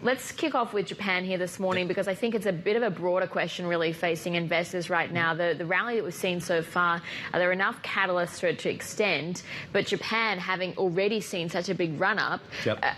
Let's kick off with Japan here this morning, because I think it's a bit of a broader question really facing investors right now. The rally that we've seen so far, are there enough catalysts for it to extend? But Japan, having already seen such a big run-up,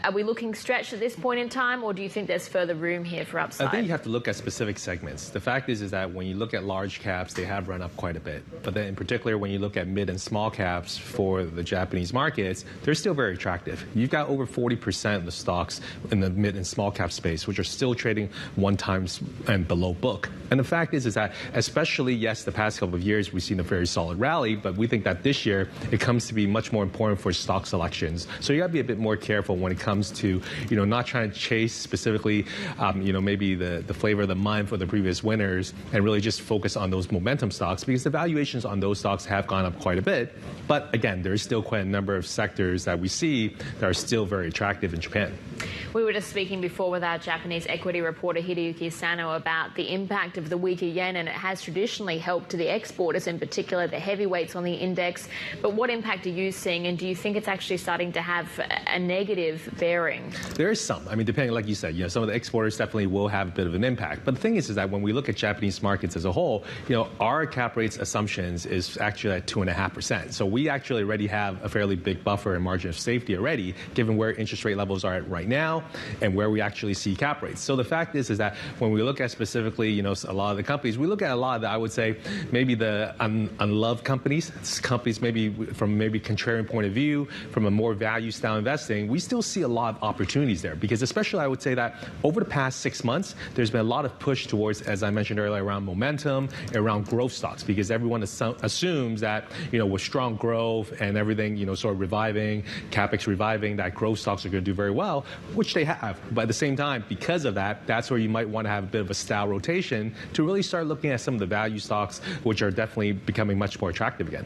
are we looking stretched at this point in time, or do you think there's further room here for upside? I think you have to look at specific segments. The fact is that when you look at large caps, they have run up quite a bit. But then in particular, when you look at mid and small caps for the Japanese markets, they're still very attractive. You've got over 40% of the stocks in the mid and small cap space, which are still trading 1 times and below book. And the fact is that especially, yes, the past couple of years, we've seen a very solid rally, but we think that this year it comes to be much more important for stock selections. So you got to be a bit more careful when it comes to, not trying to chase specifically, maybe the flavor of the month for the previous winners, and really just focus on those momentum stocks, because the valuations on those stocks have gone up quite a bit. But again, there is still quite a number of sectors that we see that are still very attractive in Japan. We were just speaking before with our Japanese equity reporter Hideyuki Sano about the impact of the weaker yen, and it has traditionally helped the exporters, in particular the heavyweights on the index. But what impact are you seeing, and do you think it's actually starting to have a negative bearing? There is some. I mean, depending, like you said, some of the exporters definitely will have a bit of an impact. But the thing is that when we look at Japanese markets as a whole, our cap rates assumptions is actually at 2.5%. So we actually already have a fairly big buffer and margin of safety already, given where interest rate levels are at right now and where we actually see cap rates. So the fact is that when we look at specifically, a lot of the companies, we look at a lot of the, I would say, maybe the unloved companies maybe from maybe contrarian point of view, from a more value style investing, we still see a lot of opportunities there, because especially I would say that over the past 6 months, there's been a lot of push towards, as I mentioned earlier, around momentum, around growth stocks, because everyone assumes that, with strong growth and everything, sort of reviving, capex reviving, that growth stocks are going to do very well, which they have. But at the same time, because of that, that's where you might want to have a bit of a style rotation to really start looking at some of the value stocks, which are definitely becoming much more attractive again.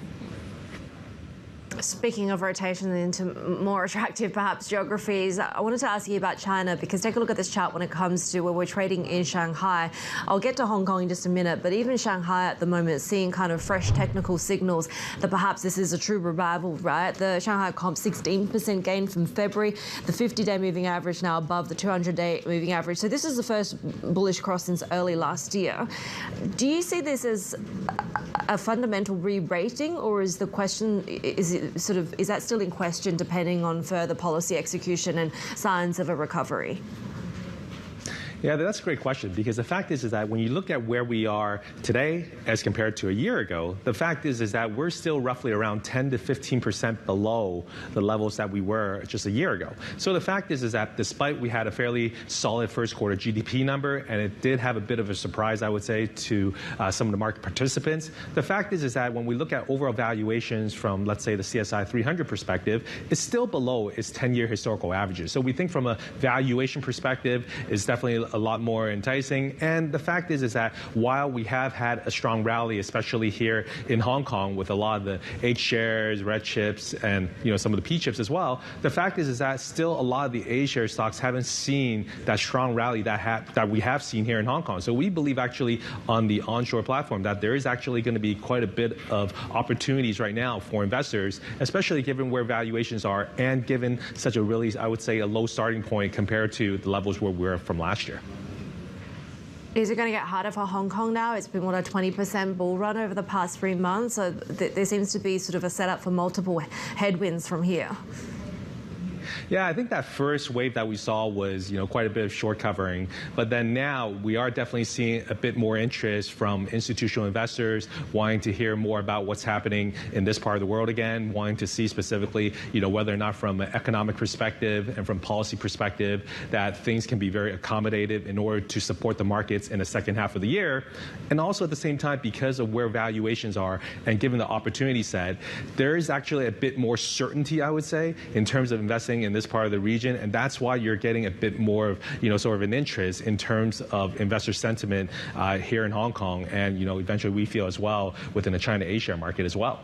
Speaking of rotation into more attractive, perhaps, geographies, I wanted to ask you about China, because take a look at this chart when it comes to where we're trading in Shanghai. I'll get to Hong Kong in just a minute, but even Shanghai at the moment seeing kind of fresh technical signals that perhaps this is a true revival, right? The Shanghai comp 16% gain from February, the 50-day moving average now above the 200-day moving average. So this is the first bullish cross since early last year. Do you see this as a fundamental re-rating, or is the question, is that still in question depending on further policy execution and signs of a recovery? Yeah, that's a great question, because the fact is that when you look at where we are today as compared to a year ago, the fact is that we're still roughly around 10 to 15% below the levels that we were just a year ago. So the fact is that despite we had a fairly solid first quarter GDP number, and it did have a bit of a surprise, I would say, to some of the market participants, the fact is that when we look at overall valuations from, let's say, the CSI 300 perspective, it's still below its 10-year historical averages. So we think from a valuation perspective, it's definitely a lot more enticing. And the fact is that while we have had a strong rally, especially here in Hong Kong with a lot of the H shares, red chips, and some of the P chips as well, the fact is that still a lot of the A share stocks haven't seen that strong rally that we have seen here in Hong Kong. So we believe actually on the onshore platform that there is actually going to be quite a bit of opportunities right now for investors, especially given where valuations are and given such a really, I would say, a low starting point compared to the levels where we were from last year. Is it going to get harder for Hong Kong now? It's been, what, a 20% bull run over the past 3 months. So there seems to be sort of a setup for multiple headwinds from here. Yeah, I think that first wave that we saw was, quite a bit of short covering. But then now we are definitely seeing a bit more interest from institutional investors wanting to hear more about what's happening in this part of the world again, wanting to see specifically, whether or not from an economic perspective and from policy perspective that things can be very accommodative in order to support the markets in the second half of the year. And also at the same time, because of where valuations are and given the opportunity set, there is actually a bit more certainty, I would say, in terms of investing in this part of the region, and that's why you're getting a bit more of, sort of an interest in terms of investor sentiment here in Hong Kong, and, eventually we feel as well within the China A-share market as well.